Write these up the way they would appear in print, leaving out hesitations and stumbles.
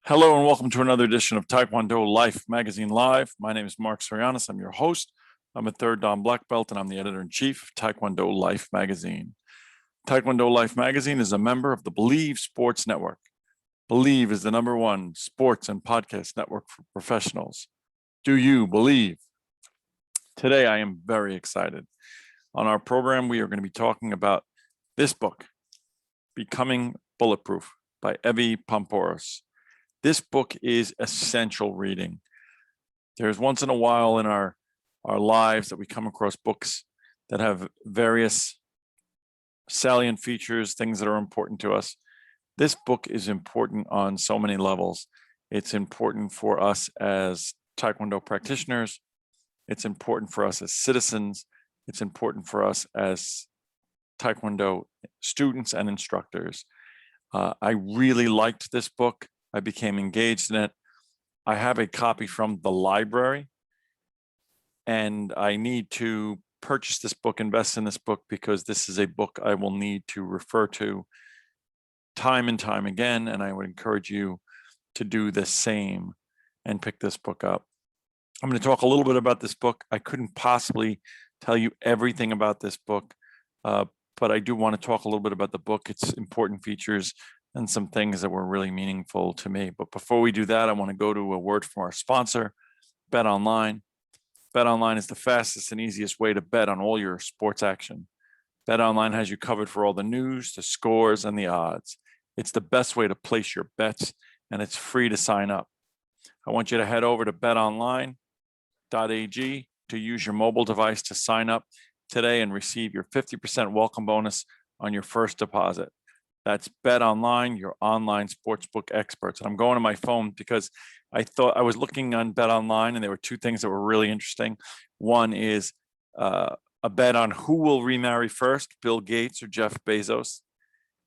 Hello and welcome to another edition of Taekwondo Life Magazine Live. My name is Marc Zirogiannis. I'm your host. I'm a third Dan black belt and I'm the editor-in-chief of Taekwondo Life Magazine. Taekwondo Life Magazine is a member of the Believe Sports Network. Believe is the #1 sports and podcast network for professionals. Do you believe? Today, I am very excited. On our program, we are going to be talking about this book, Becoming Bulletproof by Evie Pomporos. This book is essential reading. There's once in a while in our lives that we come across books that have various salient features, things that are important to us. This book is important on so many levels. It's important for us as Taekwondo practitioners. It's important for us as citizens. It's important for us as Taekwondo students and instructors. I really liked this book. I became engaged in it. I have a copy from the library, and I need to purchase this book, invest in this book, because this is a book I will need to refer to time and time again, and I would encourage you to do the same and pick this book up. I'm going to talk a little bit about this book. I couldn't possibly tell you everything about this book, but I do want to talk a little bit about the book, its important features, and some things that were really meaningful to me. But before we do that, I want to go to a word from our sponsor, BetOnline. BetOnline is the fastest and easiest way to bet on all your sports action. BetOnline has you covered for all the news, the scores, and the odds. It's the best way to place your bets, and it's free to sign up. I want you to head over to betonline.ag to use your mobile device to sign up today and receive your 50% welcome bonus on your first deposit. That's BetOnline, your online sportsbook experts. And I'm going to my phone because I thought I was looking on BetOnline, and there were two things that were really interesting. One is a bet on who will remarry first, Bill Gates or Jeff Bezos.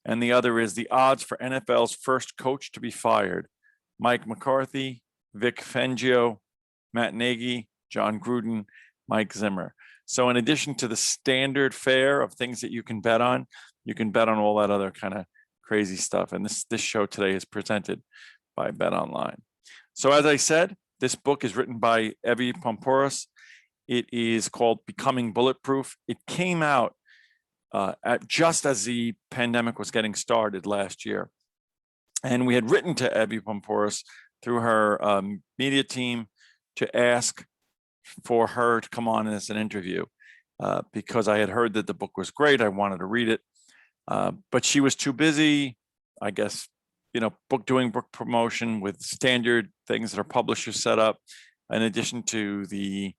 And the other is the odds for NFL's first coach to be fired, Mike McCarthy, Vic Fangio, Matt Nagy, John Gruden, Mike Zimmer. So in addition to the standard fare of things that you can bet on, you can bet on all that other kind of crazy stuff. And this show today is presented by BetOnline. So as I said, this book is written by Evie Poumpouras. It is called Becoming Bulletproof. It came out just as the pandemic was getting started last year. And we had written to Evie Poumpouras through her media team to ask for her to come on as an interview because I had heard that the book was great. I wanted to read it. But she was too busy, I guess, doing book promotion with standard things that her publishers set up. In addition to the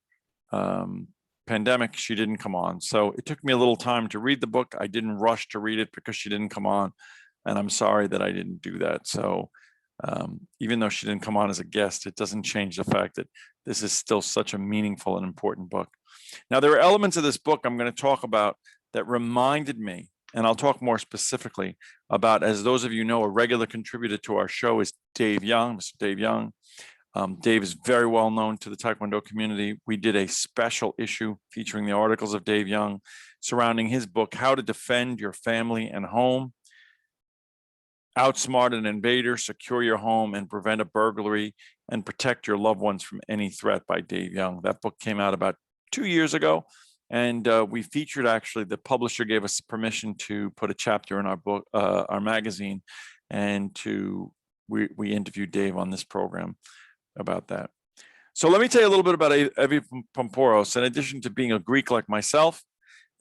pandemic, she didn't come on. So it took me a little time to read the book. I didn't rush to read it because she didn't come on. And I'm sorry that I didn't do that. So even though she didn't come on as a guest, it doesn't change the fact that this is still such a meaningful and important book. Now, there are elements of this book I'm going to talk about that reminded me, and I'll talk more specifically about, as those of you know, a regular contributor to our show is Dave Young, Mr. Dave Young. Dave is very well known to the Taekwondo community. We did a special issue featuring the articles of Dave Young surrounding his book, How to Defend Your Family and Home, Outsmart an Invader, Secure Your Home, and Prevent a Burglary, and Protect Your Loved Ones from Any Threat by Dave Young. That book came out about 2 years ago. And we featured, actually, the publisher gave us permission to put a chapter in our book, our magazine, and we interviewed Dave on this program about that. So let me tell you a little bit about Evie Poumpouras. In addition to being a Greek like myself,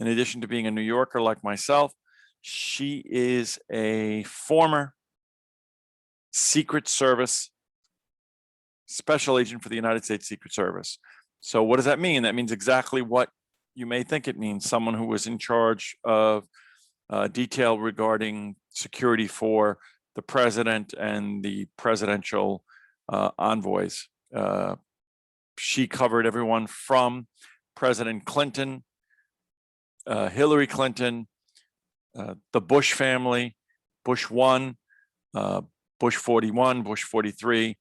in addition to being a New Yorker like myself, she is a former Secret Service special agent for the United States Secret Service. So what does that mean? That means exactly what you may think it means: someone who was in charge of detail regarding security for the president and the presidential envoys. She covered everyone from President Clinton, Hillary Clinton, the Bush family, Bush 1, Bush 41, Bush 43,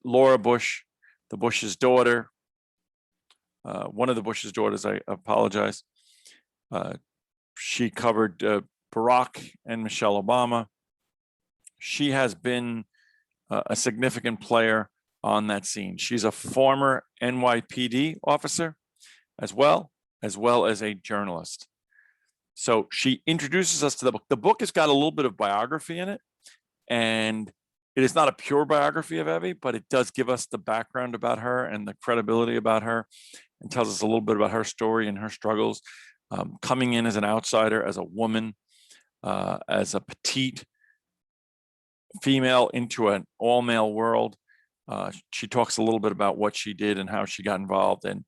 Laura Bush, the Bush's daughter, one of the Bush's daughters, I apologize. She covered Barack and Michelle Obama. she has been a significant player on that scene. She's a former NYPD officer as well as a journalist. So she introduces us to the book. The book has got a little bit of biography in it, and it is not a pure biography of Evie, but it does give us the background about her and the credibility about her, and tells us a little bit about her story and her struggles, coming in as an outsider, as a woman, as a petite female into an all-male world. She talks a little bit about what she did and how she got involved, and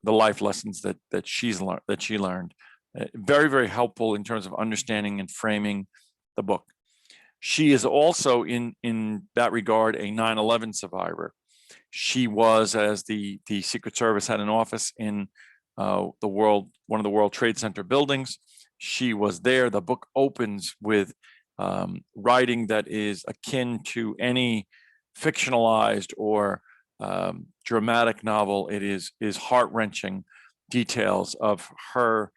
the life lessons that she learned. Very, very helpful in terms of understanding and framing the book. She is also in that regard a 9/11 survivor. She was, as the Secret Service had an office in one of the World Trade Center buildings. She was there. The book opens with writing that is akin to any fictionalized or dramatic novel. It is heart-wrenching details of her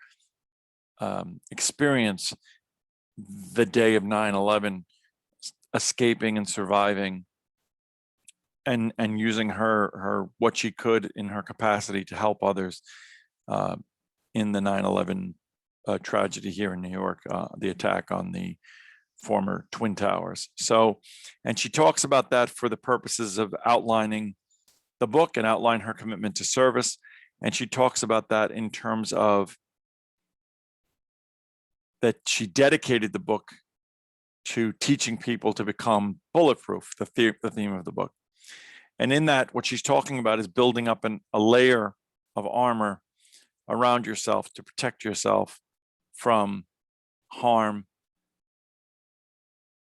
experience the day of 9/11, escaping and surviving, and using her what she could in her capacity to help others in the 9/11 tragedy here in New York, the attack on the former Twin Towers. So, and she talks about that for the purposes of outlining the book and outline her commitment to service. And she talks about that in terms of that she dedicated the book to teaching people to become bulletproof, the theme of the book. And in that, what she's talking about is building up a layer of armor around yourself to protect yourself from harm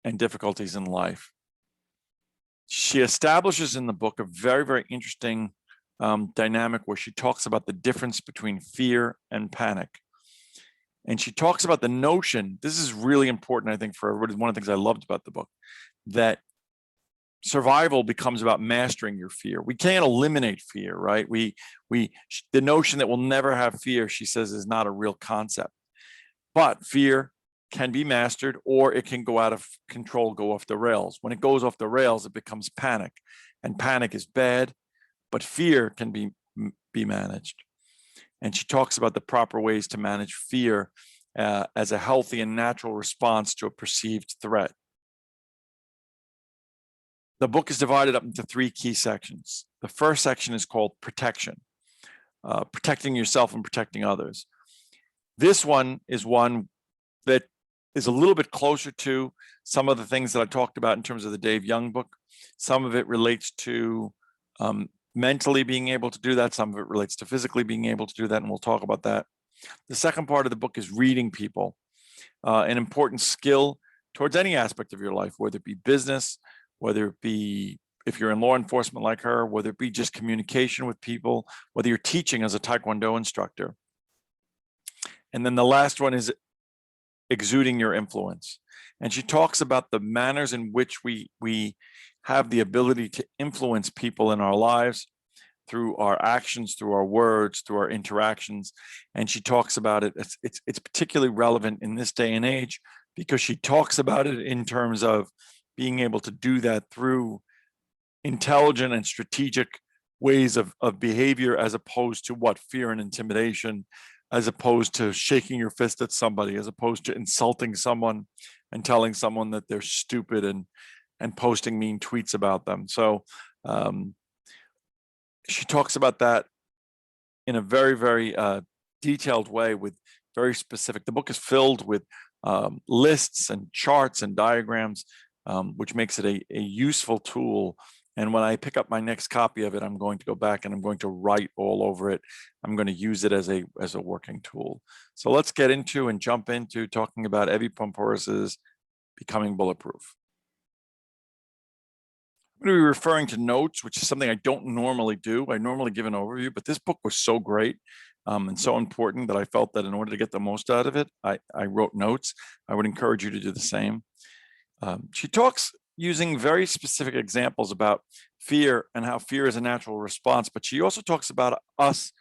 and difficulties in life. She establishes in the book a very, very interesting dynamic where she talks about the difference between fear and panic. And she talks about the notion, this is really important, I think, for everybody. One of the things I loved about the book, that survival becomes about mastering your fear. We can't eliminate fear, right? The notion that we'll never have fear, she says, is not a real concept. But fear can be mastered, or it can go out of control, go off the rails. When it goes off the rails, it becomes panic. And panic is bad, but fear can be managed. And she talks about the proper ways to manage fear as a healthy and natural response to a perceived threat. The book is divided up into 3 key sections. The first section is called protection, protecting yourself and protecting others. This one is one that is a little bit closer to some of the things that I talked about in terms of the Dave Young book. Some of it relates to mentally being able to do that. Some of it relates to physically being able to do that, and we'll talk about that. The second part of the book is reading people, an important skill towards any aspect of your life, whether it be business, whether it be if you're in law enforcement like her, whether it be just communication with people, whether you're teaching as a Taekwondo instructor. And then the last one is exuding your influence. And she talks about the manners in which we have the ability to influence people in our lives through our actions, through our words, through our interactions. And she talks about it. It's particularly relevant in this day and age because she talks about it in terms of being able to do that through intelligent and strategic ways of behavior, as opposed to fear and intimidation, as opposed to shaking your fist at somebody, as opposed to insulting someone and telling someone that they're stupid and posting mean tweets about them. So she talks about that in a very, very detailed way with very specific. The book is filled with lists and charts and diagrams, which makes it a useful tool. And when I pick up my next copy of it, I'm going to go back and I'm going to write all over it. I'm going to use it as a working tool. So let's get into and jump into talking about Evie Pomporos' Becoming Bulletproof. I'm going to be referring to notes, which is something I don't normally do. I normally give an overview, but this book was so great and so important that I felt that in order to get the most out of it, I wrote notes. I would encourage you to do the same. She talks using very specific examples about fear and how fear is a natural response, but she also talks about us.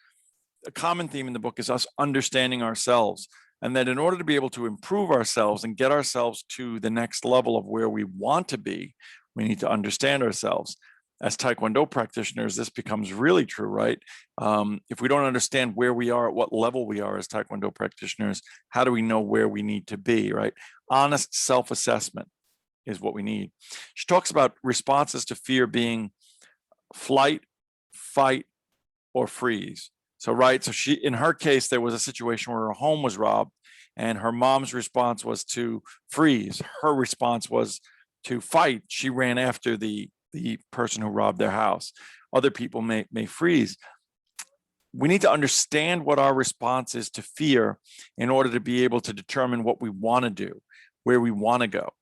A common theme in the book is us understanding ourselves, And that in order to be able to improve ourselves and get ourselves to the next level of where we want to be, we need to understand ourselves. As Taekwondo practitioners, this becomes really true, right? If we don't understand where we are, at what level we are as Taekwondo practitioners, how do we know where we need to be, right? Honest self-assessment is what we need. She talks about responses to fear being flight, fight, or freeze. So, right, so she, in her case, there was a situation where her home was robbed and her mom's response was to freeze. Her response was to fight. She ran after the person who robbed their house. Other people may freeze. We need to understand what our response is to fear in order to be able to determine what we want to do, where we want to go.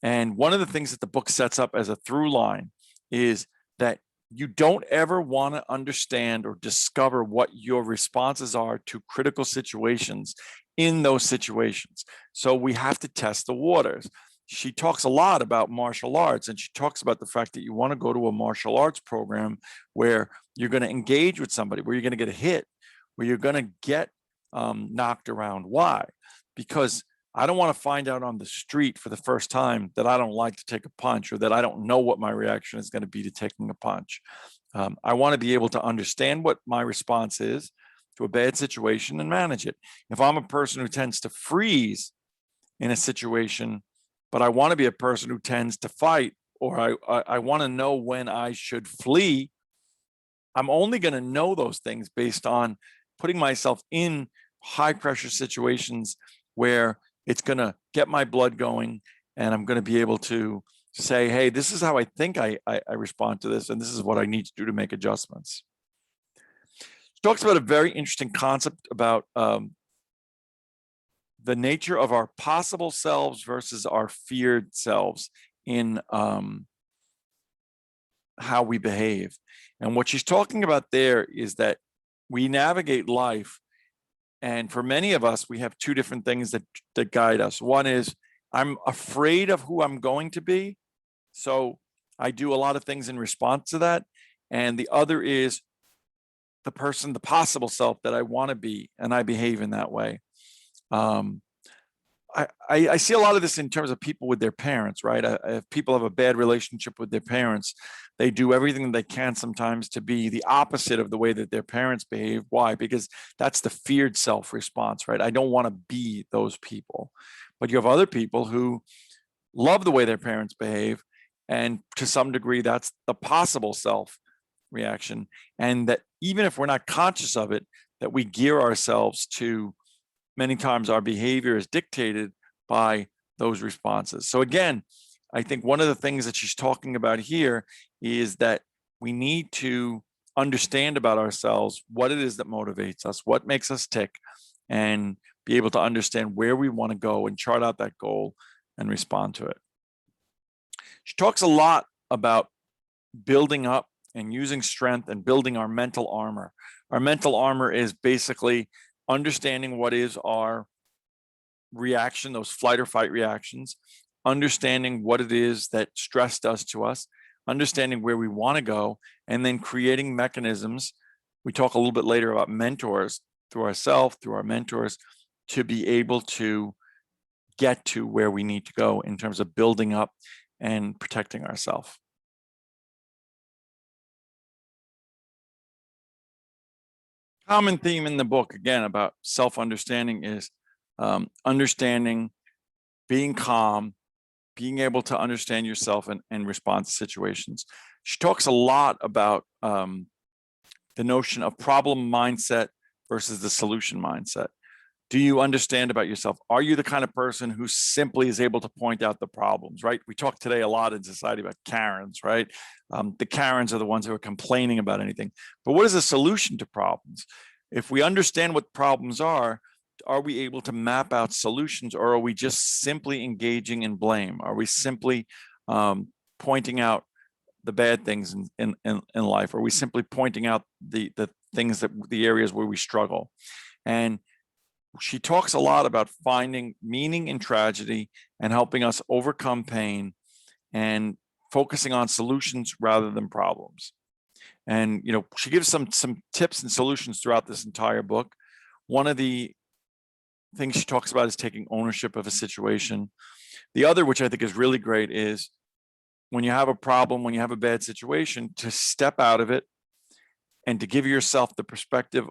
And one of the things that the book sets up as a through line is that you don't ever want to understand or discover what your responses are to critical situations in those situations. So we have to test the waters. She talks a lot about martial arts, and she talks about the fact that you want to go to a martial arts program where you're going to engage with somebody, where you're going to get a hit, where you're going to get knocked around. Why? Because I don't want to find out on the street for the first time that I don't like to take a punch, or that I don't know what my reaction is going to be to taking a punch. I want to be able to understand what my response is to a bad situation and manage it. If I'm a person who tends to freeze in a situation, but I want to be a person who tends to fight, or I want to know when I should flee, I'm only going to know those things based on putting myself in high pressure situations where it's going to get my blood going, and I'm going to be able to say, hey, this is how I think I respond to this, and this is what I need to do to make adjustments. She talks about a very interesting concept about the nature of our possible selves versus our feared selves in how we behave. And what she's talking about there is that we navigate life, and for many of us, we have two different things that guide us. One is, I'm afraid of who I'm going to be, so I do a lot of things in response to that. And the other is the person, the possible self that I want to be, and I behave in that way. I see a lot of this in terms of people with their parents, right? If people have a bad relationship with their parents, they do everything they can sometimes to be the opposite of the way that their parents behave. Why? Because that's the feared self response, right? I don't want to be those people. But you have other people who love the way their parents behave, and to some degree, that's the possible self reaction. And that even if we're not conscious of it, that we gear ourselves to, many times our behavior is dictated by those responses. So again, I think one of the things that she's talking about here is that we need to understand about ourselves what it is that motivates us, what makes us tick, and be able to understand where we want to go and chart out that goal and respond to it. She talks a lot about building up and using strength and building our mental armor. Our mental armor is basically understanding what is our reaction, those flight or fight reactions, understanding what it is that stress does to us, understanding where we want to go, and then creating mechanisms. We talk a little bit later about mentors, through ourselves, through our mentors, to be able to get to where we need to go in terms of building up and protecting ourselves. Common theme in the book, again, about self-understanding is understanding, being calm, being able to understand yourself and respond to situations. She talks a lot about the notion of problem mindset versus the solution mindset. Do you understand about yourself? Are you the kind of person who simply is able to point out the problems, right? We talk today a lot in society about Karens, right? The Karens are the ones who are complaining about anything. But what is the solution to problems? If we understand what problems are we able to map out solutions, or are we just simply engaging in blame? Are we simply pointing out the bad things in life? Are we simply pointing out the things the areas where we struggle? And she talks a lot about finding meaning in tragedy and helping us overcome pain and focusing on solutions rather than problems. And, you know, she gives some tips and solutions throughout this entire book. One of the thing she talks about is taking ownership of a situation. The other, which I think is really great, is when you have a problem, when you have a bad situation, to step out of it and to give yourself the perspective,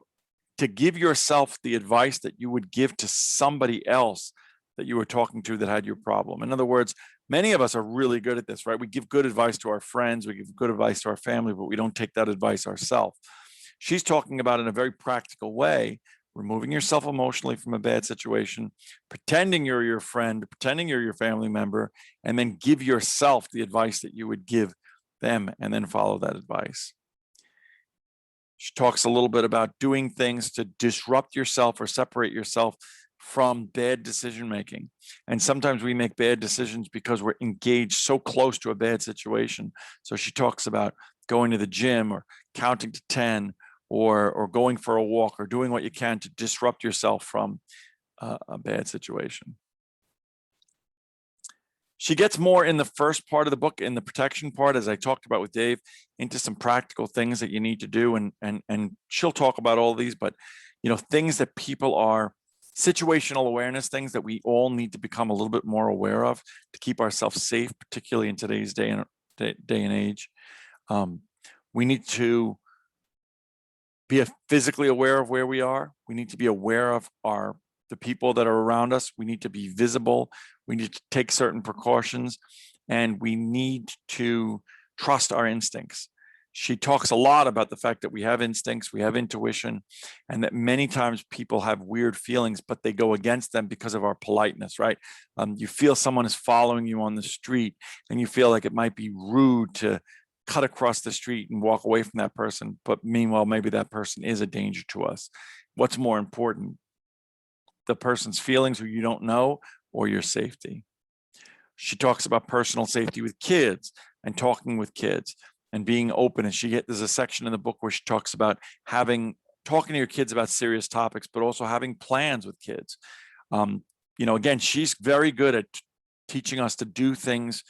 to give yourself the advice that you would give to somebody else that you were talking to that had your problem. In other words, many of us are really good at this, right? We give good advice to our friends, we give good advice to our family, but we don't take that advice ourselves. She's talking about in a very practical way, removing yourself emotionally from a bad situation, pretending you're your friend, pretending you're your family member, and then give yourself the advice that you would give them and then follow that advice. She talks a little bit about doing things to disrupt yourself or separate yourself from bad decision making. And sometimes we make bad decisions because we're engaged so close to a bad situation. So she talks about going to the gym or counting to 10 or going for a walk or doing what you can to disrupt yourself from a bad situation. She gets more in the first part of the book, in the protection part, as I talked about with Dave, into some practical things that you need to do. And she'll talk about all these, but things that people are, situational awareness, things that we all need to become a little bit more aware of to keep ourselves safe, particularly in today's day and age. We need to be physically aware of where we are. We need to be aware of the people that are around us. We need to be visible. We need to take certain precautions, and we need to trust our instincts. She talks a lot about the fact that we have instincts, we have intuition, and that many times people have weird feelings, but they go against them because of our politeness, right? You feel someone is following you on the street, and you feel like it might be rude to cut across the street and walk away from that person. But meanwhile, maybe that person is a danger to us. What's more important, the person's feelings who you don't know, or your safety? She talks about personal safety with kids and talking with kids and being open. And there's a section in the book where she talks about talking to your kids about serious topics, but also having plans with kids. Again, she's very good at teaching us to do things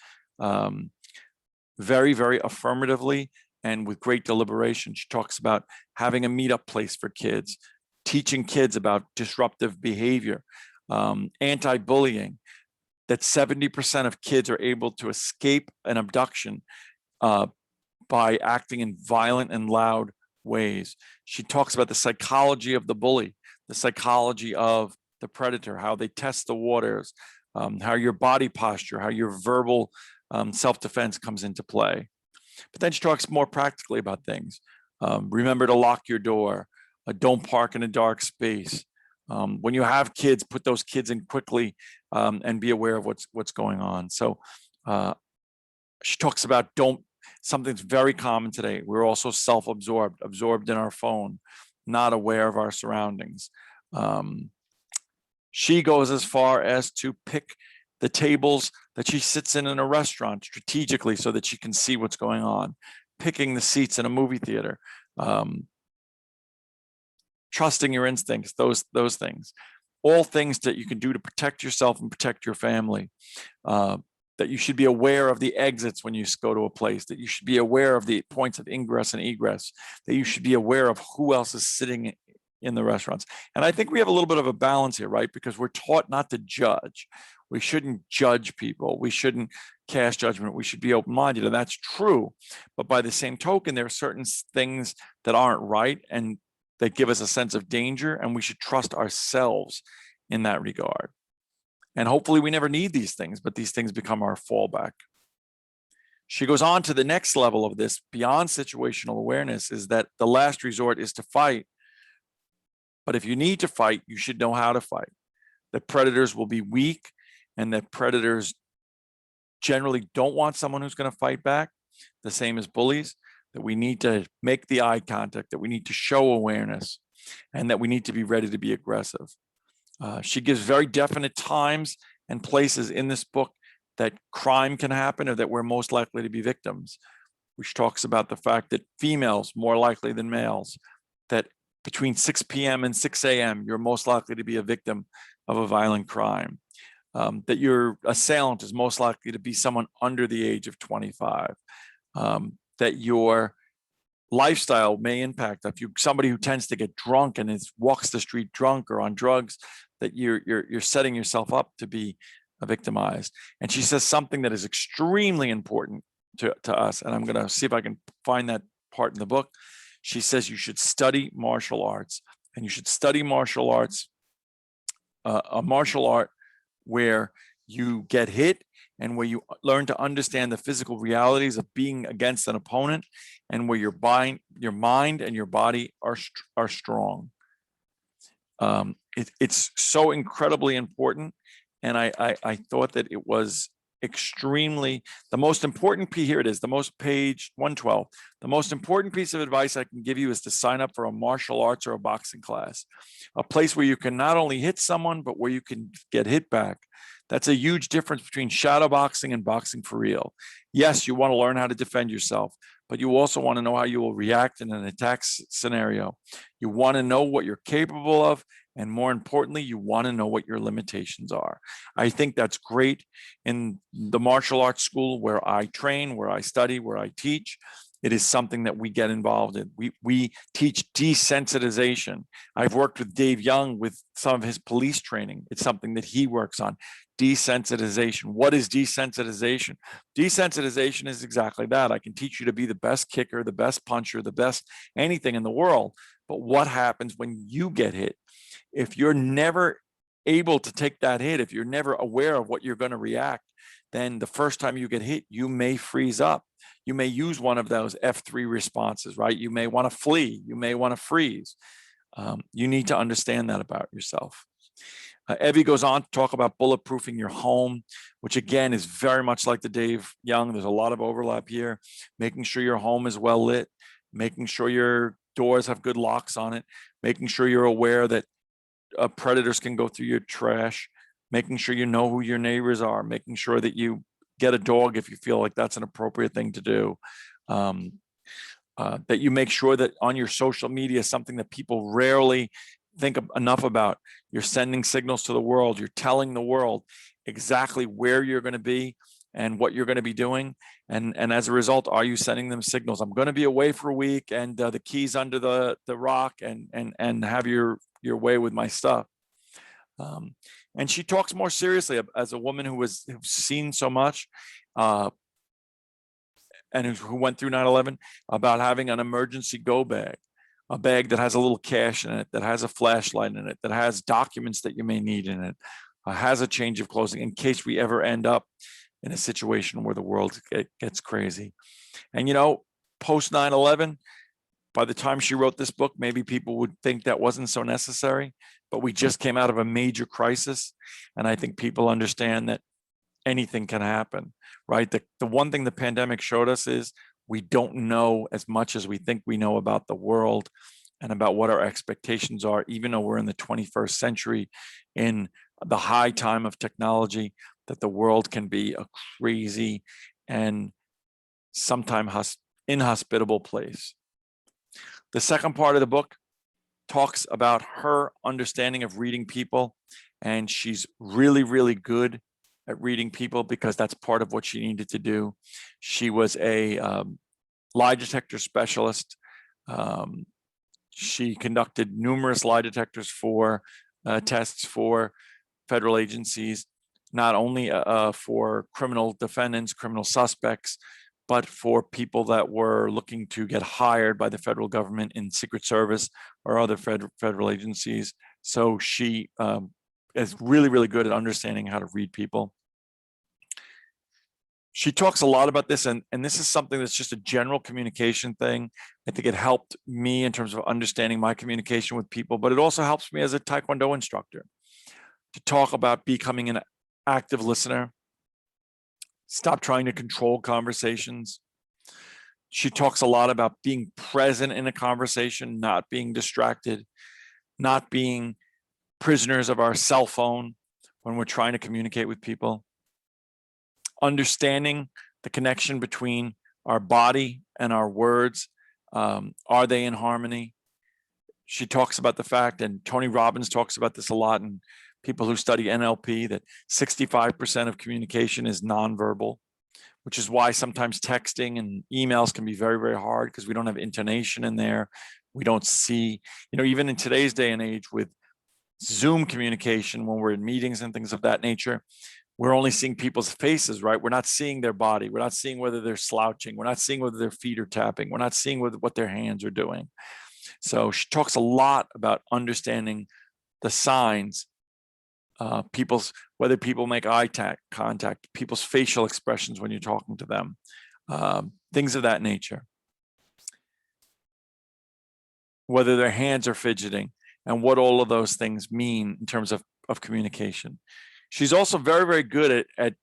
very, very affirmatively and with great deliberation. She talks about having a meetup place for kids, teaching kids about disruptive behavior, anti-bullying, that 70% of kids are able to escape an abduction by acting in violent and loud ways. She talks about the psychology of the bully, the psychology of the predator, how they test the waters, how your body posture, how your verbal self-defense comes into play. But then she talks more practically about things. Remember to lock your door. Don't park in a dark space. When you have kids, put those kids in quickly and be aware of what's going on. So she talks about something that's very common today. We're also self-absorbed, absorbed in our phone, not aware of our surroundings. She goes as far as to pick the tables that she sits in a restaurant strategically so that she can see what's going on, picking the seats in a movie theater, trusting your instincts, those things, all things that you can do to protect yourself and protect your family, that you should be aware of the exits when you go to a place, that you should be aware of the points of ingress and egress, that you should be aware of who else is sitting in the restaurants. And I think we have a little bit of a balance here, right? Because we're taught not to judge. We shouldn't judge people. We shouldn't cast judgment. We should be open-minded, and that's true. But by the same token, there are certain things that aren't right and that give us a sense of danger, and we should trust ourselves in that regard. And hopefully we never need these things, but these things become our fallback. She goes on to the next level of this, beyond situational awareness, is that the last resort is to fight. But if you need to fight, you should know how to fight. That predators will be weak, and that predators generally don't want someone who's going to fight back, the same as bullies, that we need to make the eye contact, that we need to show awareness, and that we need to be ready to be aggressive. She gives very definite times and places in this book that crime can happen or that we're most likely to be victims, which talks about the fact that females more likely than males, that between 6 p.m. and 6 a.m., you're most likely to be a victim of a violent crime, that your assailant is most likely to be someone under the age of 25, that your lifestyle may impact. If you're somebody who tends to get drunk and walks the street drunk or on drugs, that you're setting yourself up to be victimized. And she says something that is extremely important to us. And I'm going to see if I can find that part in the book. She says you should study martial arts, and you should study martial arts, a martial art where you get hit and where you learn to understand the physical realities of being against an opponent, and where your mind and your body are strong. It's so incredibly important. And I thought that it was extremely, the most important piece, here it is, the most, page 112, the most important piece of advice I can give you is to sign up for a martial arts or a boxing class, a place where you can not only hit someone, but where you can get hit back. That's a huge difference between shadow boxing and boxing for real. Yes, you want to learn how to defend yourself, but you also want to know how you will react in an attack scenario. You want to know what you're capable of, and more importantly, you want to know what your limitations are. I think that's great in the martial arts school where I train, where I study, where I teach. It is something that we get involved in. We teach desensitization. I've worked with Dave Young with some of his police training. It's something that he works on. Desensitization. What is desensitization? Desensitization is exactly that. I can teach you to be the best kicker, the best puncher, the best anything in the world. But what happens when you get hit? If you're never able to take that hit, if you're never aware of what you're going to react, then the first time you get hit, you may freeze up. You may use one of those F3 responses, right? You may want to flee. You may want to freeze. You need to understand that about yourself. Evie goes on to talk about bulletproofing your home, which again is very much like the Dave Young. There's a lot of overlap here. Making sure your home is well lit, making sure your doors have good locks on it, making sure you're aware that predators can go through your trash, making sure you know who your neighbors are, making sure that you get a dog if you feel like that's an appropriate thing to do. That you make sure that on your social media, something that people rarely think enough about, you're sending signals to the world, you're telling the world exactly where you're going to be and what you're going to be doing. And as a result, are you sending them signals? I'm going to be away for a week, and the key's under the rock, and have your way with my stuff. And she talks more seriously as a woman who's seen so much, and who went through 9/11, about having an emergency go bag, a bag that has a little cash in it, that has a flashlight in it, that has documents that you may need in it, has a change of clothing in case we ever end up in a situation where the world gets crazy. And, you know, post 9/11, by the time she wrote this book, maybe people would think that wasn't so necessary, but we just came out of a major crisis. And I think people understand that anything can happen, right? The one thing the pandemic showed us is we don't know as much as we think we know about the world and about what our expectations are, even though we're in the 21st century, in the high time of technology, that the world can be a crazy and sometimes inhospitable place. The second part of the book talks about her understanding of reading people, and she's really, really good at reading people because that's part of what she needed to do. She was a lie detector specialist. She conducted numerous lie detectors for tests for federal agencies, not only for criminal defendants, criminal suspects, but for people that were looking to get hired by the federal government in Secret Service or other federal agencies. So she is really, really good at understanding how to read people. She talks a lot about this, and this is something that's just a general communication thing. I think it helped me in terms of understanding my communication with people, but it also helps me as a Taekwondo instructor to talk about becoming an active listener. Stop trying to control conversations. She talks a lot about being present in a conversation, not being distracted, not being prisoners of our cell phone when we're trying to communicate with people. Understanding the connection between our body and our words. Are they in harmony? She talks about the fact, and Tony Robbins talks about this a lot, and people who study NLP, that 65% of communication is nonverbal, which is why sometimes texting and emails can be very, very hard because we don't have intonation in there. We don't see, you know, even in today's day and age with Zoom communication, when we're in meetings and things of that nature, we're only seeing people's faces, right? We're not seeing their body. We're not seeing whether they're slouching. We're not seeing whether their feet are tapping. We're not seeing what their hands are doing. So she talks a lot about understanding the signs, whether people make eye contact, people's facial expressions when you're talking to them, things of that nature. Whether their hands are fidgeting, and what all of those things mean in terms of communication. She's also very, very good at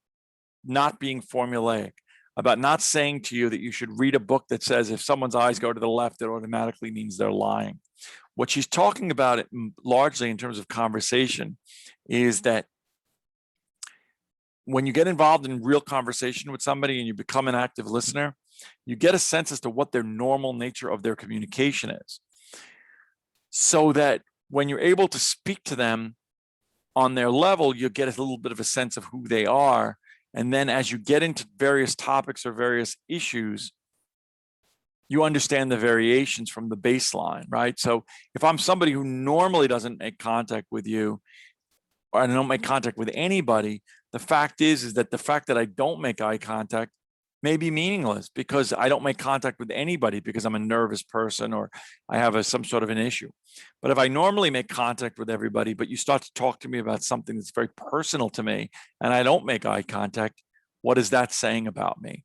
not being formulaic, about not saying to you that you should read a book that says if someone's eyes go to the left, it automatically means they're lying. What she's talking about largely in terms of conversation is that when you get involved in real conversation with somebody and you become an active listener, you get a sense as to what their normal nature of their communication is. So that when you're able to speak to them on their level, you get a little bit of a sense of who they are. And then as you get into various topics or various issues, you understand the variations from the baseline, right? So if I'm somebody who normally doesn't make contact with you, or I don't make contact with anybody, the fact is that the fact that I don't make eye contact may be meaningless because I don't make contact with anybody because I'm a nervous person or I have some sort of an issue. But if I normally make contact with everybody, but you start to talk to me about something that's very personal to me and I don't make eye contact, what is that saying about me?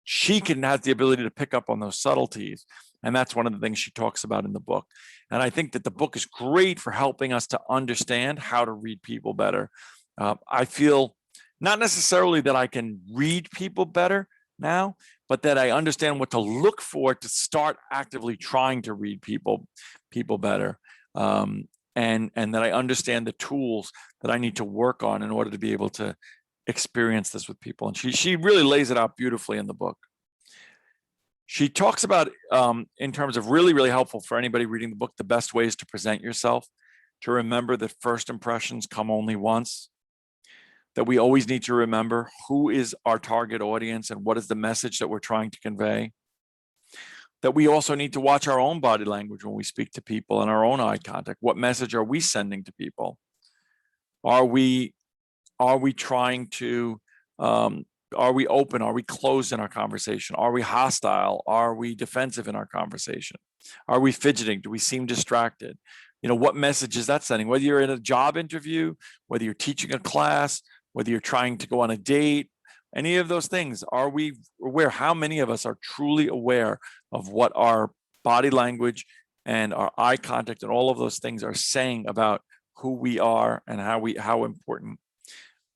She can have the ability to pick up on those subtleties. And that's one of the things she talks about in the book. And I think that the book is great for helping us to understand how to read people better. I feel not necessarily that I can read people better now, but that I understand what to look for to start actively trying to read people better. And that I understand the tools that I need to work on in order to be able to experience this with people. And she really lays it out beautifully in the book. She talks about, in terms of really, really helpful for anybody reading the book, the best ways to present yourself, to remember that first impressions come only once, that we always need to remember who is our target audience and what is the message that we're trying to convey, that we also need to watch our own body language when we speak to people and our own eye contact. What message are we sending to people? Are we trying to, are we open? Are we closed in our conversation? Are we hostile? Are we defensive in our conversation? Are we fidgeting? Do we seem distracted? You know, what message is that sending? Whether you're in a job interview, whether you're teaching a class, whether you're trying to go on a date, any of those things, are we aware? How many of us are truly aware of what our body language and our eye contact and all of those things are saying about who we are and how important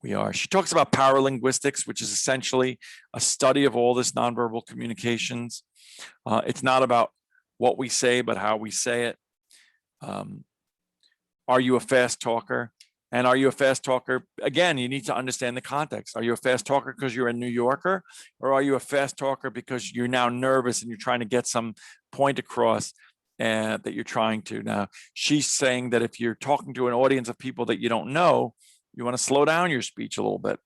we are? She talks about paralinguistics, which is essentially a study of all this nonverbal communications. It's not about what we say, but how we say it. Are you a fast talker? And are you a fast talker? Again, you need to understand the context. Are you a fast talker because you're a New Yorker? Or are you a fast talker because you're now nervous and you're trying to get some point across that you're trying to? Now, she's saying that if you're talking to an audience of people that you don't know, you want to slow down your speech a little bit.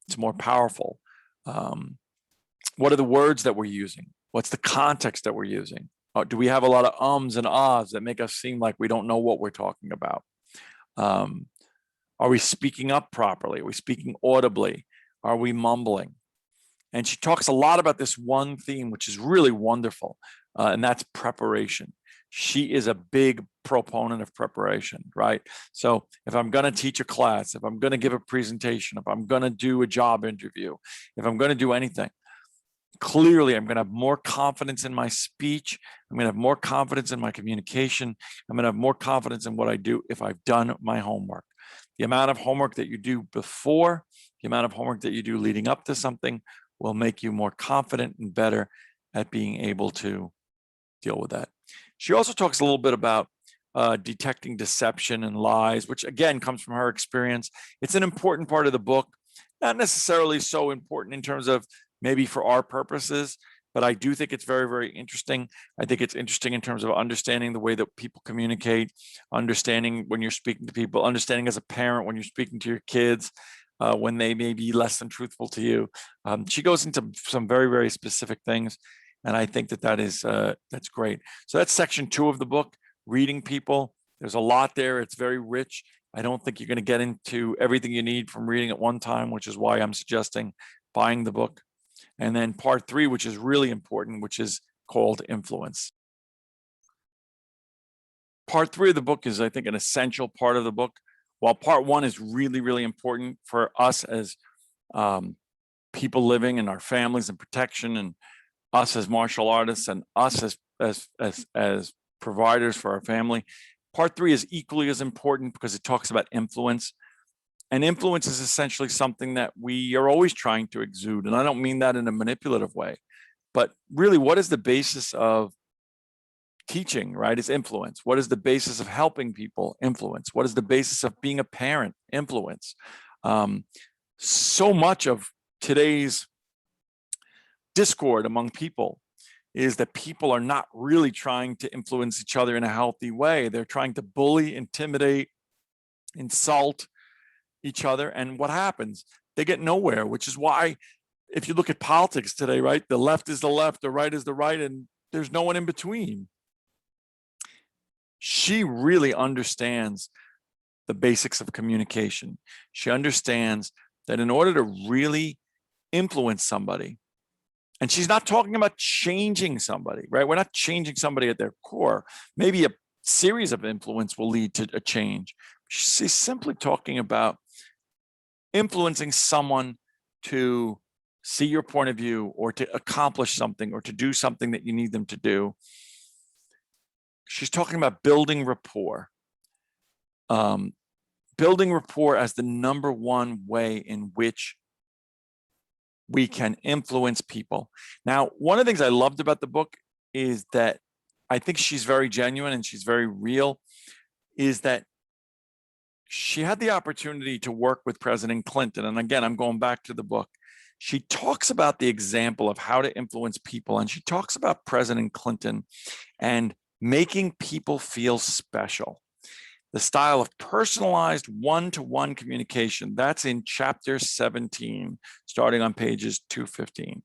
It's more powerful. What are the words that we're using? What's the context that we're using? Do we have a lot of ums and ahs that make us seem like we don't know what we're talking about? Are we speaking up properly? Are we speaking audibly? Are we mumbling? And she talks a lot about this one theme, which is really wonderful, and that's preparation. She is a big proponent of preparation, right? So if I'm going to teach a class, if I'm going to give a presentation, if I'm going to do a job interview, if I'm going to do anything, clearly I'm going to have more confidence in my speech. I'm going to have more confidence in my communication. I'm going to have more confidence in what I do if I've done my homework. The amount of homework that you do before, the amount of homework that you do leading up to something will make you more confident and better at being able to deal with that. She also talks a little bit about detecting deception and lies, which again comes from her experience. It's an important part of the book, not necessarily so important in terms of maybe for our purposes, but I do think it's very, very interesting. I think it's interesting in terms of understanding the way that people communicate, understanding when you're speaking to people, understanding as a parent when you're speaking to your kids, when they may be less than truthful to you. She goes into some very, very specific things, and I think that is that's great. So that's section 2 of the book, reading people. There's a lot there. It's very rich. I don't think you're going to get into everything you need from reading at one time, which is why I'm suggesting buying the book. And then part 3, which is really important, which is called Influence. Part 3 of the book is, I think, an essential part of the book. While part 1 is really, really important for us as people living in our families and protection, and us as martial artists, and us as providers for our family, part 3 is equally as important because it talks about influence. And influence is essentially something that we are always trying to exude. And I don't mean that in a manipulative way, but really, what is the basis of teaching, right? Is influence. What is the basis of helping people? Influence. What is the basis of being a parent? Influence. So much of today's discord among people is that people are not really trying to influence each other in a healthy way. They're trying to bully, intimidate, insult each other. And what happens? They get nowhere, which is why, if you look at politics today, right, the left is the left, the right is the right, and there's no one in between. She really understands the basics of communication. She understands that in order to really influence somebody, and she's not talking about changing somebody, right? We're not changing somebody at their core. Maybe a series of influence will lead to a change. She's simply talking about influencing someone to see your point of view, or to accomplish something, or to do something that you need them to do. She's talking about building rapport. Building rapport as the #1 way in which we can influence people. Now, one of the things I loved about the book is that I think she's very genuine and she's very real, is that she had the opportunity to work with President Clinton. And again, I'm going back to the book. She talks about the example of how to influence people. And she talks about President Clinton and making people feel special. The style of personalized one-to-one communication. That's in chapter 17, starting on pages 215.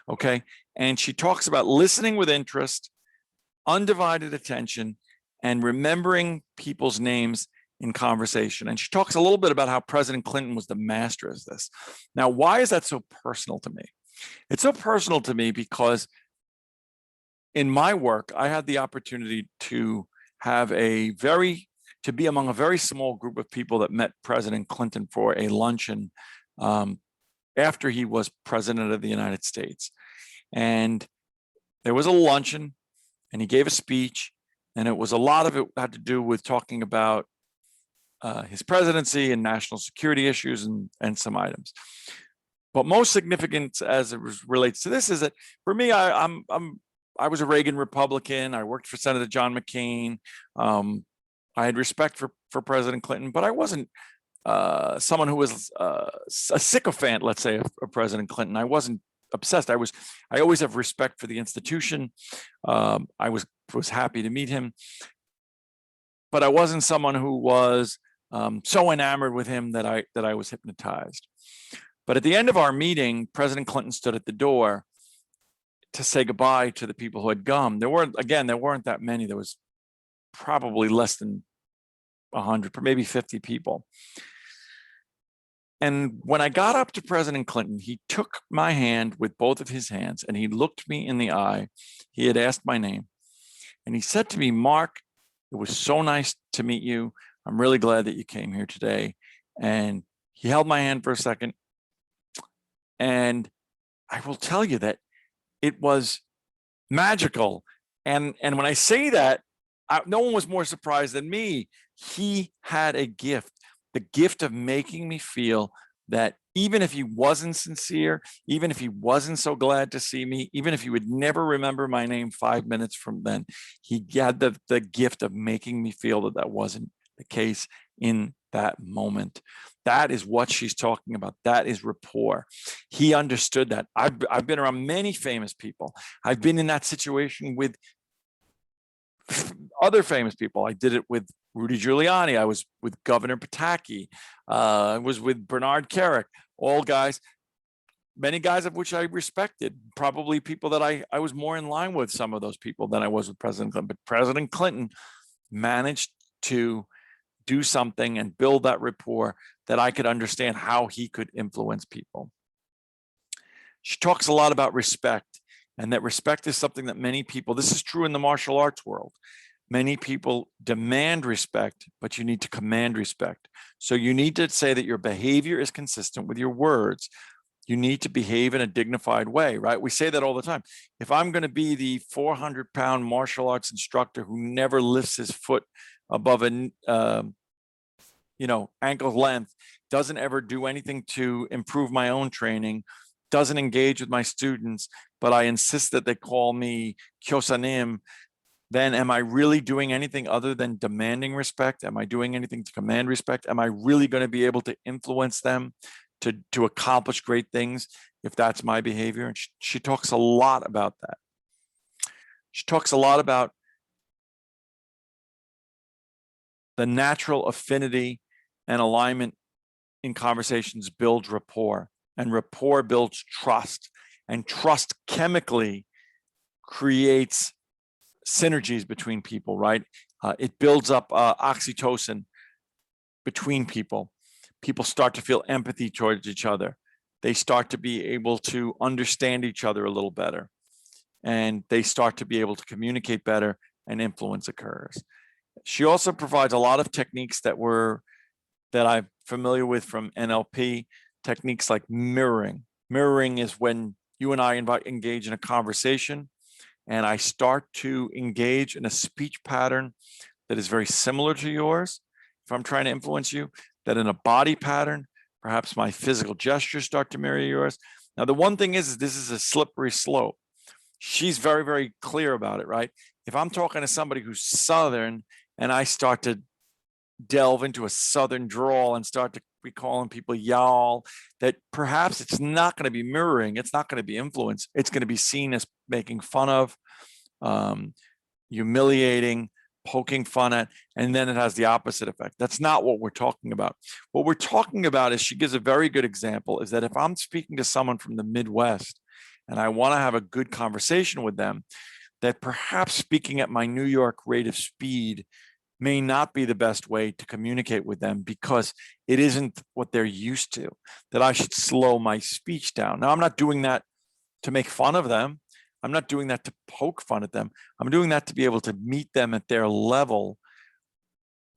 Okay. And she talks about listening with interest, undivided attention, and remembering people's names in conversation. And she talks a little bit about how President Clinton was the master of this. Now, why is that so personal to me? It's so personal to me because in my work, I had the opportunity to be among a very small group of people that met President Clinton for a luncheon after he was president of the United States. And there was a luncheon, and he gave a speech, and a lot of it had to do with talking about his presidency and national security issues and some items. But most significant as it relates to this is that for me, I was a Reagan Republican. I worked for Senator John McCain. I had respect for President Clinton, but I wasn't someone who was a sycophant, let's say, of President Clinton. I wasn't obsessed. I always have respect for the institution. I was happy to meet him, but I wasn't someone who was so enamored with him that I was hypnotized. But at the end of our meeting, President Clinton stood at the door to say goodbye to the people who had come. There weren't that many. There was probably less than 100, maybe 50 people. And when I got up to President Clinton, he took my hand with both of his hands and he looked me in the eye. He had asked my name and he said to me, "Mark, it was so nice to meet you. I'm really glad that you came here today." And he held my hand for a second. And I will tell you that it was magical. And when I say that, no one was more surprised than me. He had a gift, the gift of making me feel that even if he wasn't sincere, even if he wasn't so glad to see me, even if he would never remember my name 5 minutes from then, he had the gift of making me feel that wasn't the case in that moment. That is what she's talking about. That is rapport. He understood that. I've been around many famous people. I've been in that situation with other famous people. I did it with Rudy Giuliani. I was with Governor Pataki. I was with Bernard Kerik. All guys, many guys of which I respected. Probably people that I was more in line with some of those people than I was with President Clinton. But President Clinton managed to do something and build that rapport that I could understand how he could influence people. She talks a lot about respect, and that respect is something that many people, this is true in the martial arts world, many people demand respect, but you need to command respect. So you need to say that your behavior is consistent with your words. You need to behave in a dignified way, right? We say that all the time. If I'm going to be the 400-pound martial arts instructor who never lifts his foot above a ankle length, doesn't ever do anything to improve my own training, doesn't engage with my students, but I insist that they call me Kyosanim, then am I really doing anything other than demanding respect? Am I doing anything to command respect? Am I really going to be able to influence them to accomplish great things if that's my behavior? And she talks a lot about that. She talks a lot about the natural affinity and alignment in conversations builds rapport, and rapport builds trust, and trust chemically creates synergies between people, right? It builds up oxytocin between people. People start to feel empathy towards each other. They start to be able to understand each other a little better, and they start to be able to communicate better, and influence occurs. She also provides a lot of techniques that I'm familiar with from NLP, techniques like mirroring. Mirroring is when you and I engage in a conversation, and I start to engage in a speech pattern that is very similar to yours. If I'm trying to influence you, that in a body pattern, perhaps my physical gestures start to mirror yours. Now, the one thing is this is a slippery slope. She's very, very clear about it, right? If I'm talking to somebody who's Southern and I start to delve into a Southern drawl and start to be calling people y'all, that perhaps it's not going to be mirroring. It's not going to be influence. It's going to be seen as making fun of, humiliating, poking fun at, and then it has the opposite effect. That's not what we're talking about. What we're talking about is, she gives a very good example, is that if I'm speaking to someone from the Midwest and I want to have a good conversation with them, that perhaps speaking at my New York rate of speed may not be the best way to communicate with them, because it isn't what they're used to, that I should slow my speech down. Now, I'm not doing that to make fun of them. I'm not doing that to poke fun at them. I'm doing that to be able to meet them at their level.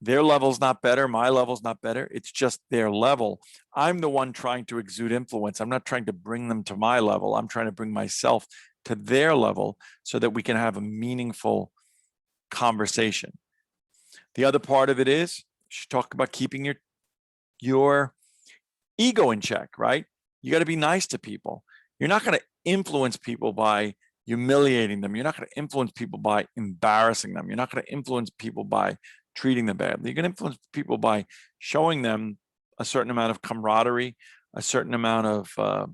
Their level's not better. My level's not better. It's just their level. I'm the one trying to exude influence. I'm not trying to bring them to my level. I'm trying to bring myself to their level so that we can have a meaningful conversation. The other part of it is, she talked about keeping your ego in check, right? You got to be nice to people. You're not going to influence people by humiliating them. You're not going to influence people by embarrassing them. You're not going to influence people by treating them badly. You're going to influence people by showing them a certain amount of camaraderie, a certain amount of,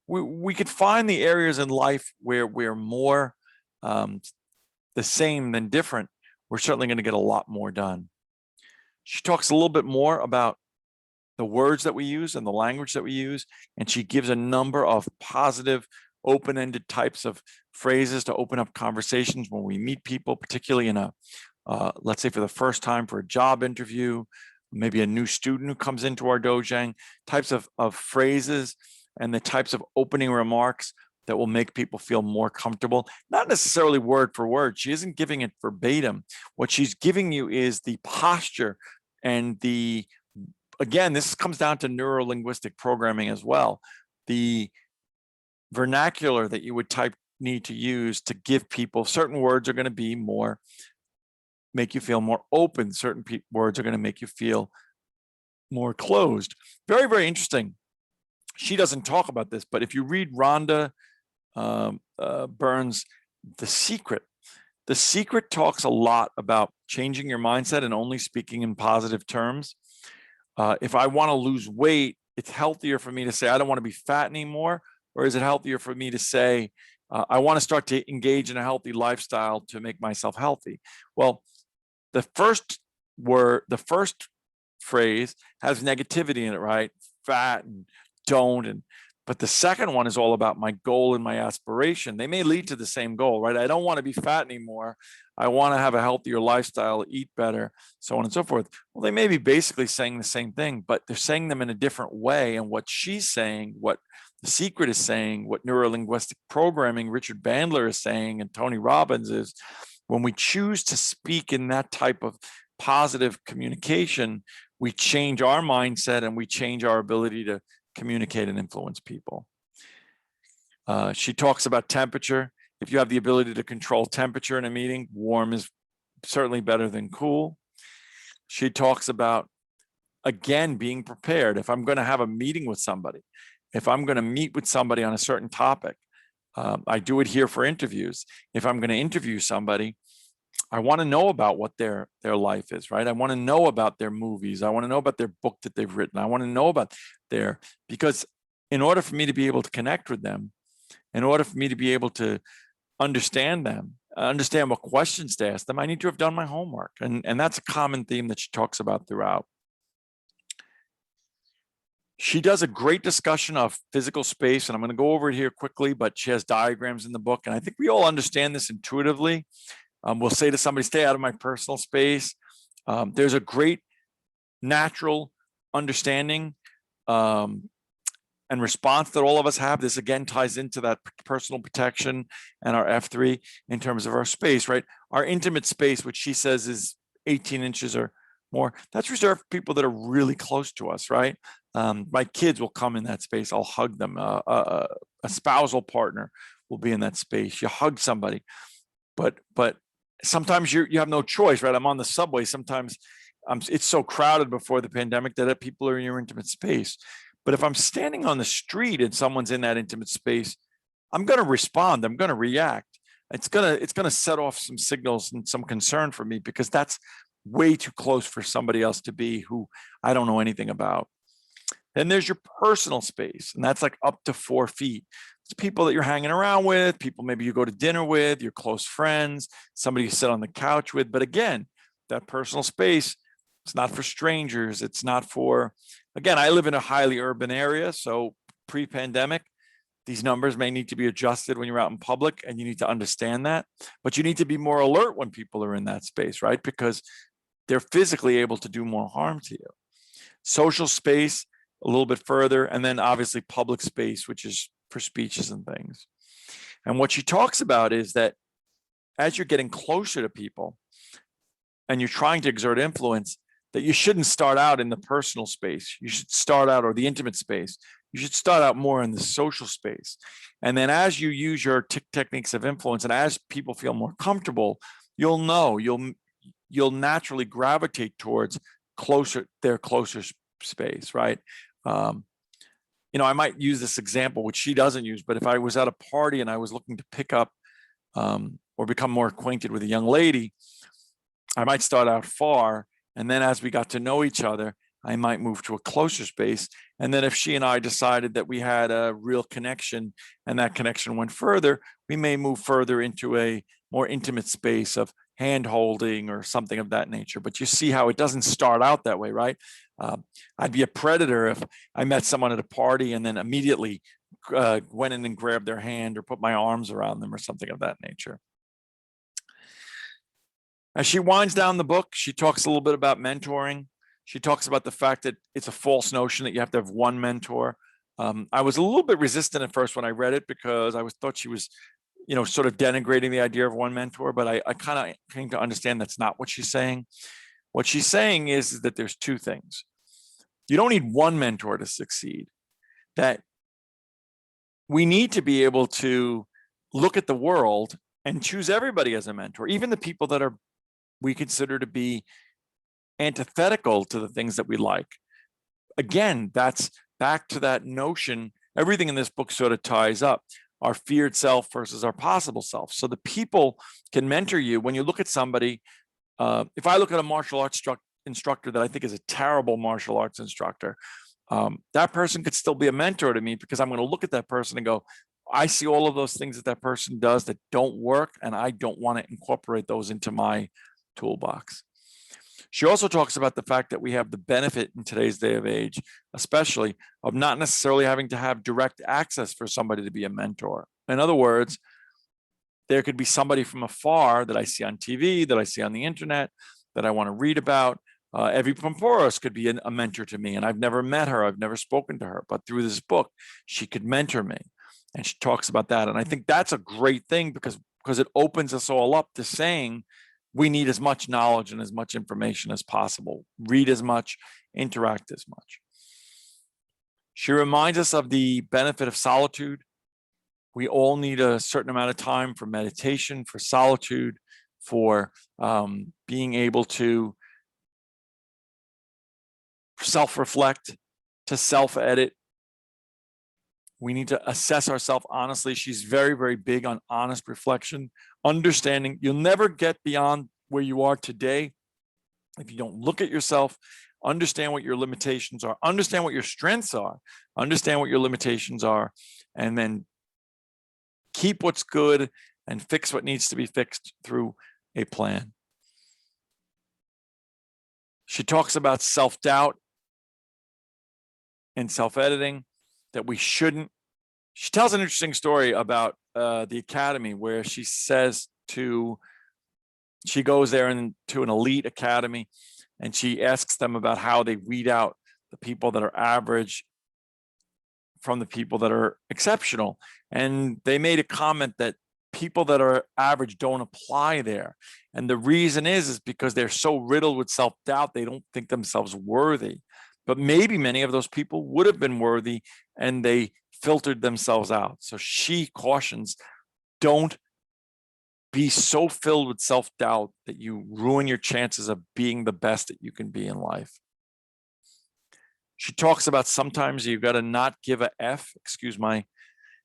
we could find the areas in life where we're more the same than different. We're certainly going to get a lot more done. She talks a little bit more about the words that we use and the language that we use, and she gives a number of positive, open-ended types of phrases to open up conversations when we meet people, particularly in let's say for the first time for a job interview, maybe a new student who comes into our dojang, types of phrases and the types of opening remarks that will make people feel more comfortable, not necessarily word for word. She isn't giving it verbatim. What she's giving you is the posture and again, this comes down to neuro-linguistic programming as well. The vernacular that you would need to use to give people, certain words are going to make you feel more open. Certain words are going to make you feel more closed. Very, very interesting. She doesn't talk about this, but if you read Rhonda Byrne's The Secret talks a lot about changing your mindset and only speaking in positive terms. If I want to lose weight, it's healthier for me to say, I don't want to be fat anymore, or is it healthier for me to say, I want to start to engage in a healthy lifestyle to make myself healthy? Well, the first phrase has negativity in it, right? Fat and don't, and But the second one is all about my goal and my aspiration. They may lead to the same goal, right? I don't want to be fat anymore. I want to have a healthier lifestyle, eat better, so on and so forth. Well, they may be basically saying the same thing, but they're saying them in a different way. And what she's saying, what The Secret is saying, what neurolinguistic programming Richard Bandler is saying, and Tony Robbins is, when we choose to speak in that type of positive communication, we change our mindset and we change our ability to communicate and influence people. She talks about temperature. If you have the ability to control temperature in a meeting, warm is certainly better than cool. She talks about, again, being prepared. If I'm going to have a meeting with somebody, if I'm going to meet with somebody on a certain topic, I do it here for interviews. If I'm going to interview somebody, I want to know about what their life is, right? I want to know about their movies. I want to know about their book that they've written. I want to know about because in order for me to be able to connect with them, in order for me to be able to understand them, understand what questions to ask them, I need to have done my homework. And that's a common theme that she talks about throughout. She does a great discussion of physical space, and I'm going to go over it here quickly, but she has diagrams in the book. And I think we all understand this intuitively. We'll say to somebody, stay out of my personal space. There's a great natural understanding and response that all of us have. This again ties into that personal protection and our F3 in terms of our space, right? Our intimate space, which she says is 18 inches or more, that's reserved for people that are really close to us, right? My kids will come in that space. I'll hug them. A spousal partner will be in that space. You hug somebody, but sometimes you have no choice, right? I'm on the subway. Sometimes it's so crowded before the pandemic that people are in your intimate space. But if I'm standing on the street and someone's in that intimate space, I'm going to respond. I'm going to react. It's going to set off some signals and some concern for me, because that's way too close for somebody else to be who I don't know anything about. Then there's your personal space, and that's like up to 4 feet. It's people that you're hanging around with, people maybe you go to dinner with, your close friends, somebody you sit on the couch with. But again, that personal space, it's not for strangers. It's not for, again, I live in a highly urban area. So pre-pandemic, these numbers may need to be adjusted when you're out in public, and you need to understand that. But you need to be more alert when people are in that space, right? Because they're physically able to do more harm to you. Social space, a little bit further, and then obviously public space, which is for speeches and things. And what she talks about is that as you're getting closer to people and you're trying to exert influence, that you shouldn't start out in the personal space. You should start out, or the intimate space. You should start out more in the social space. And then as you use your techniques of influence, and as people feel more comfortable, you'll naturally gravitate towards their closer space, right? I might use this example, which she doesn't use, but if I was at a party and I was looking to pick up or become more acquainted with a young lady, I might start out far. And then as we got to know each other, I might move to a closer space. And then if she and I decided that we had a real connection and that connection went further, we may move further into a more intimate space of hand holding or something of that nature. But you see how it doesn't start out that way, right? I'd be a predator if I met someone at a party and then immediately went in and grabbed their hand or put my arms around them or something of that nature. As she winds down the book, she talks a little bit about mentoring. She talks about the fact that it's a false notion that you have to have one mentor. I was a little bit resistant at first when I read it, because I thought she was, sort of denigrating the idea of one mentor, but I kind of came to understand that's not what she's saying. What she's saying is that there's two things. You don't need one mentor to succeed. That we need to be able to look at the world and choose everybody as a mentor, even the people that we consider to be antithetical to the things that we like. Again, that's back to that notion. Everything in this book sort of ties up our feared self versus our possible self. So the people can mentor you. When you look at somebody, if I look at a martial arts instructor that I think is a terrible martial arts instructor, that person could still be a mentor to me, because I'm going to look at that person and go, I see all of those things that person does that don't work, and I don't want to incorporate those into my toolbox. She also talks about the fact that we have the benefit in today's day of age, especially, of not necessarily having to have direct access for somebody to be a mentor. In other words, there could be somebody from afar that I see on TV, that I see on the internet, that I want to read about. Evie Poumpouras could be a mentor to me, and I've never met her, I've never spoken to her, but through this book, she could mentor me. And she talks about that. And I think that's a great thing because it opens us all up to saying we need as much knowledge and as much information as possible. Read as much, interact as much. She reminds us of the benefit of solitude. We all need a certain amount of time for meditation, for solitude, for being able to self-reflect, to self-edit. We need to assess ourselves honestly. She's very, very big on honest reflection, understanding you'll never get beyond where you are today if you don't look at yourself, understand what your limitations are, understand what your strengths are, understand what your limitations are, and then keep what's good and fix what needs to be fixed through a plan. She talks about self-doubt and self-editing, that we shouldn't. She tells an interesting story about the academy where she says she goes there to an elite academy and she asks them about how they weed out the people that are average from the people that are exceptional. And they made a comment that people that are average don't apply there. And the reason is because they're so riddled with self-doubt, they don't think themselves worthy. But maybe many of those people would have been worthy and they filtered themselves out. So she cautions, don't be so filled with self-doubt that you ruin your chances of being the best that you can be in life. She talks about sometimes you've got to not give a F,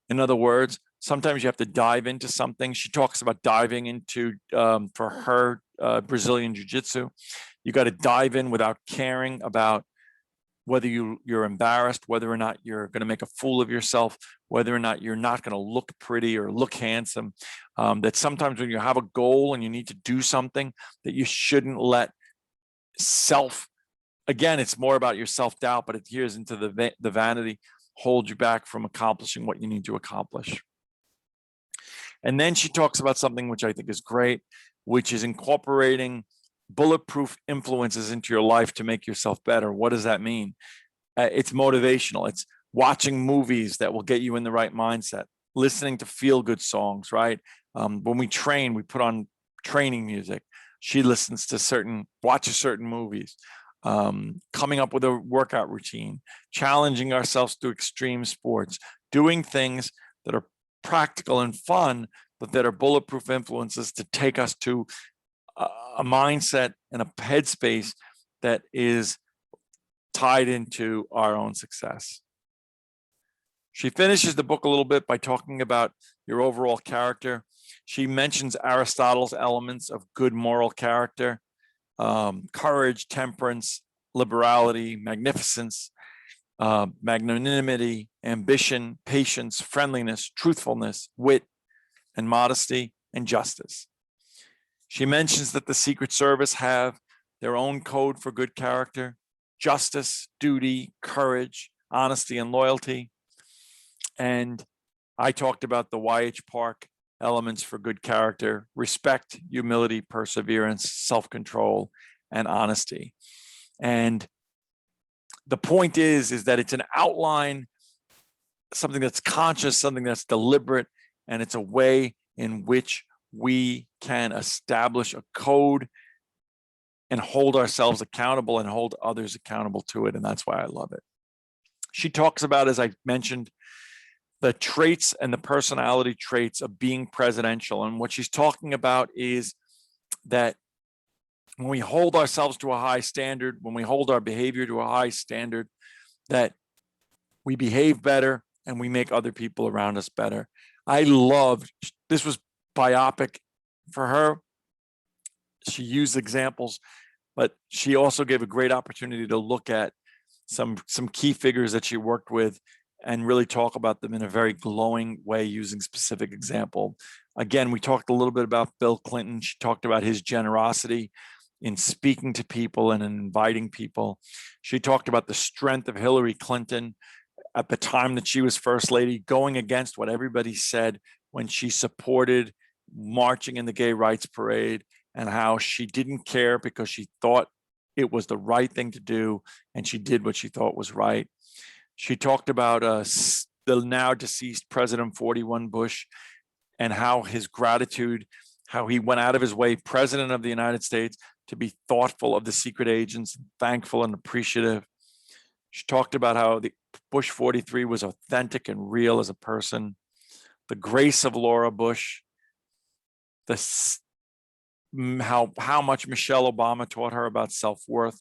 in other words, sometimes you have to dive into something. She talks about diving into, for her, Brazilian Jiu-Jitsu. You got to dive in without caring about whether you're embarrassed, whether or not you're going to make a fool of yourself, whether or not you're not going to look pretty or look handsome. That sometimes when you have a goal and you need to do something, that you shouldn't let again, it's more about your self-doubt, but it adheres into the vanity, hold you back from accomplishing what you need to accomplish. And then she talks about something which I think is great, which is incorporating bulletproof influences into your life to make yourself better. What does that mean? It's motivational. It's watching movies that will get you in the right mindset, listening to feel-good songs, right? When we train, we put on training music. She listens to watches certain movies, coming up with a workout routine, challenging ourselves through extreme sports, doing things that are practical and fun, but that are bulletproof influences to take us to a mindset and a headspace that is tied into our own success. She finishes the book a little bit by talking about your overall character. She mentions Aristotle's elements of good moral character, courage, temperance, liberality, magnificence, magnanimity, ambition, patience, friendliness, truthfulness, wit, and modesty, and justice. She mentions that the Secret Service have their own code for good character: justice, duty, courage, honesty, and loyalty. And I talked about the YH Park elements for good character: respect, humility, perseverance, self-control, and honesty. And the point is that it's an outline, something that's conscious, something that's deliberate, and it's a way in which we can establish a code and hold ourselves accountable and hold others accountable to it. And that's why I love it. She talks about, as I mentioned, the traits and the personality traits of being presidential. And what she's talking about is that when we hold ourselves to a high standard, when we hold our behavior to a high standard, that we behave better and we make other people around us better. I loved, this was biopic for her. She used examples, but she also gave a great opportunity to look at some key figures that she worked with and really talk about them in a very glowing way using specific example. Again, we talked a little bit about Bill Clinton. She talked about his generosity. in speaking to people and in inviting people. She talked about the strength of Hillary Clinton at the time that she was first lady, going against what everybody said when she supported marching in the gay rights parade, and how she didn't care because she thought it was the right thing to do, and she did what she thought was right. She talked about the now deceased President 41 Bush, and how his gratitude, how he went out of his way, President of the United States, to be thoughtful of the secret agents, thankful and appreciative. She talked about how the Bush 43 was authentic and real as a person, the grace of Laura Bush, how much Michelle Obama taught her about self-worth,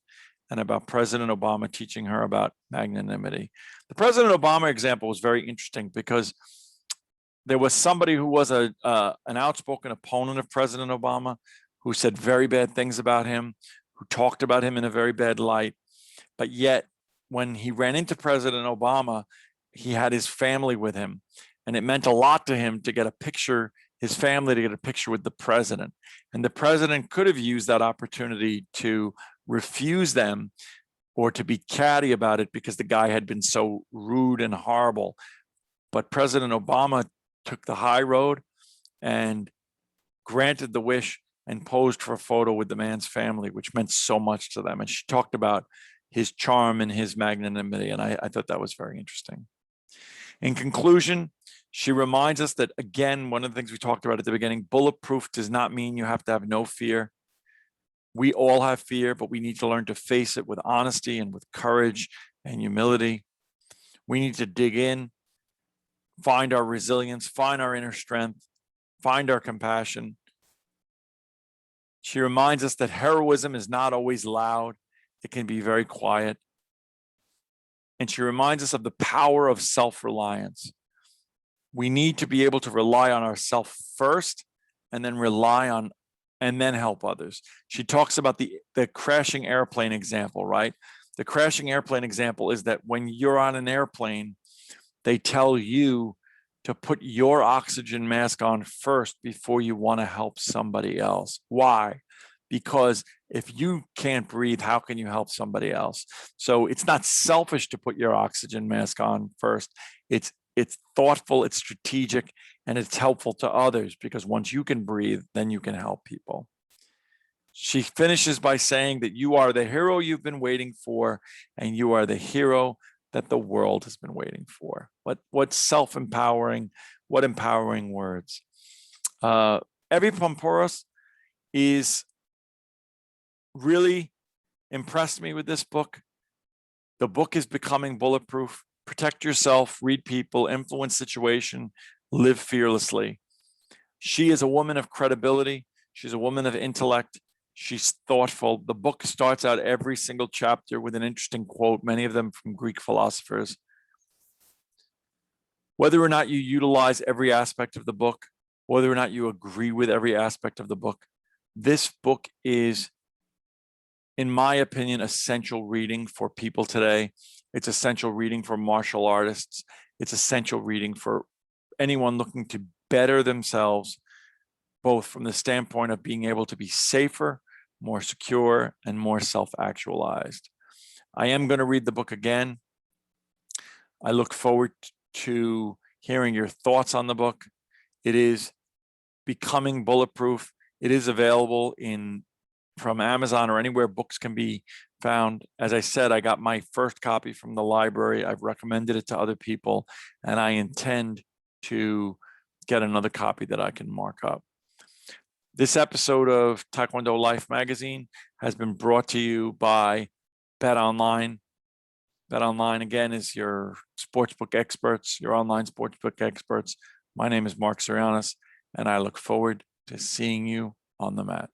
and about President Obama teaching her about magnanimity. The President Obama example was very interesting because there was somebody who was an outspoken opponent of President Obama, who said very bad things about him, who talked about him in a very bad light. But yet, when he ran into President Obama, he had his family with him. And it meant a lot to him to get a picture, his family to get a picture with the president. And the president could have used that opportunity to refuse them or to be catty about it because the guy had been so rude and horrible. But President Obama took the high road and granted the wish and posed for a photo with the man's family, which meant so much to them. And she talked about his charm and his magnanimity. And I thought that was very interesting. In conclusion, she reminds us that, again, one of the things we talked about at the beginning, bulletproof does not mean you have to have no fear. We all have fear, but we need to learn to face it with honesty and with courage and humility. We need to dig in, find our resilience, find our inner strength, find our compassion. She reminds us that heroism is not always loud. It can be very quiet. And she reminds us of the power of self-reliance. We need to be able to rely on ourselves first, and then and then help others. She talks about the crashing airplane example, right? The crashing airplane example is that when you're on an airplane, they tell you to put your oxygen mask on first before you want to help somebody else. Why? Because if you can't breathe, how can you help somebody else? So it's not selfish to put your oxygen mask on first. It's thoughtful, it's strategic, and it's helpful to others, because once you can breathe, then you can help people. She finishes by saying that you are the hero you've been waiting for, and you are the hero that the world has been waiting for. What self-empowering, what empowering words. Evie Pomporos is really impressed me with this book. The book is becoming bulletproof. Protect yourself, read people, influence situation, live fearlessly. She is a woman of credibility. She's a woman of intellect. She's thoughtful. The book starts out every single chapter with an interesting quote, many of them from Greek philosophers. Whether or not you utilize every aspect of the book, whether or not you agree with every aspect of the book, this book is, in my opinion, essential reading for people today. It's essential reading for martial artists. It's essential reading for anyone looking to better themselves, both from the standpoint of being able to be safer, more secure, and more self-actualized. I am going to read the book again. I look forward to hearing your thoughts on the book. It is becoming bulletproof. It is available from Amazon or anywhere books can be found. As I said, I got my first copy from the library. I've recommended it to other people, and I intend to get another copy that I can mark up. This episode of Taekwondo Life Magazine has been brought to you by BetOnline. BetOnline, again, is your sportsbook experts, your online sportsbook experts. My name is Marc Zirogiannis, and I look forward to seeing you on the mat.